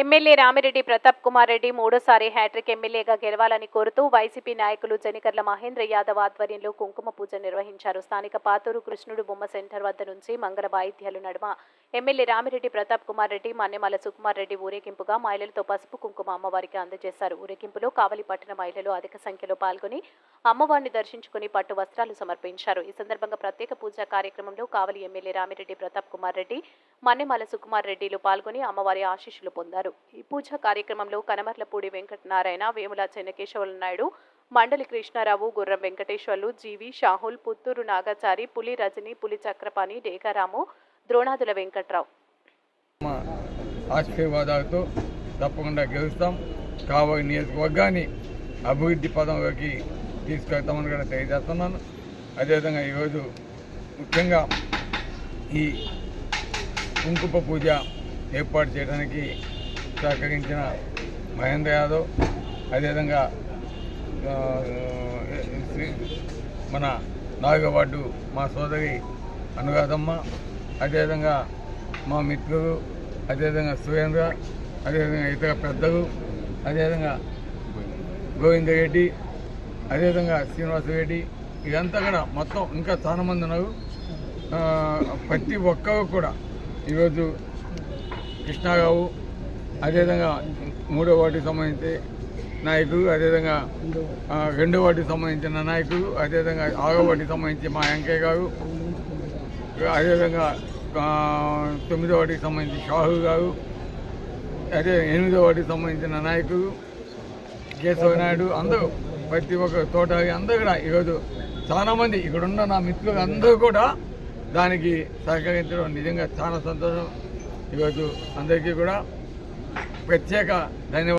MLA Ramireddy Pratap Kumar Reddy మూడోసారి hat trick ఎమ్మెల్యేగా గెలవాలని కోరుతూ వైసీపీ నాయకులు జనికర్ల మహేంద్ర యాదవ్ ఆధ్వర్యంలో కుంకుమ పూజ నిర్వహించారు. స్థానిక పాతూరు కృష్ణుడు బొమ్మ సెంటర్ వద్ద నుంచి మంగళ వాయిద్యాలు నడుమ ఎమ్మెల్యే రామిరెడ్డి ప్రతాప్ కుమార్ రెడ్డి, మన్నెమల సుకుమార్ రెడ్డి ఊరేగింపుగా మహిళలతో పసుపు కుంకుమ అమ్మవారికి అందజేశారు. ఊరేగింపులో కావలి పట్టణ మహిళలు అధిక సంఖ్యలో పాల్గొని అమ్మవారిని దర్శించుకుని పట్టు వస్త్రాలు సమర్పించారు. ఈ సందర్భంగా ప్రత్యేక పూజా కార్యక్రమంలో కావలి ఎమ్మెల్యే రామిరెడ్డి ప్రతాప్ కుమార్ రెడ్డి, మన్నెమల సుకుమార్ రెడ్డిలు పాల్గొని అమ్మవారి ఆశీస్సులు పొందారు. ఈ పూజా కార్యక్రమంలో కనమర్లపూడి వెంకటనారాయణ, వేముల చెన్నకేశవుల నాయుడు, మండలి కృష్ణారావు, గుర్రం వెంకటేశ్వర్లు, జీవి షాహుల్, పుత్తూరు నాగాచారి, పులి రజని, పులి చక్రపాణి, డేకారాము, ద్రోణాదుల వెంకట్రావు ఆశీర్వాదాలతో తప్పకుండా గెలుస్తాం. కావలి నియోజకవర్గాన్ని అభివృద్ధి పదంలోకి తీసుకెళ్తామని కూడా తెలియజేస్తున్నాను. అదేవిధంగా ఈరోజు ముఖ్యంగా ఈ కుంకుమ పూజ ఏర్పాటు చేయడానికి సహకరించిన మహేంద్ర యాదవ్, అదేవిధంగా మన 4వ వార్డు మా సోదరి అనురాధమ్మ, అదేవిధంగా మా మిత్రులు, అదేవిధంగా సురేంద్ర, అదేవిధంగా ఇతర పెద్దలు, అదేవిధంగా గోవిందరెడ్డి, అదేవిధంగా శ్రీనివాసరెడ్డి, ఇదంతా కూడా మొత్తం ఇంకా చాలామంది ఉన్నారు. ప్రతి ఒక్కరు కూడా ఈరోజు కృష్ణారావు, అదేవిధంగా 3వ వార్డుకి సంబంధించి నాయకులు, అదేవిధంగా 2వ వార్డుకి సంబంధించిన నాయకులు, అదేవిధంగా 6వ వార్డుకి సంబంధించి మా వెంకయ్య గారు, అదేవిధంగా 9వ వార్డుకి సంబంధించి షాహు గారు, అదే 8వ వార్డుకి సంబంధించిన నాయకులు కేశవ నాయుడు, అందరూ ప్రతి ఒక్క తోట అందరూ కూడా ఈరోజు చాలామంది ఇక్కడున్న నా మిత్రులు అందరూ కూడా దానికి సహకరించడం నిజంగా చాలా సంతోషం. ఈరోజు అందరికీ కూడా ప్రత్యేక ధన్యవాదాలు.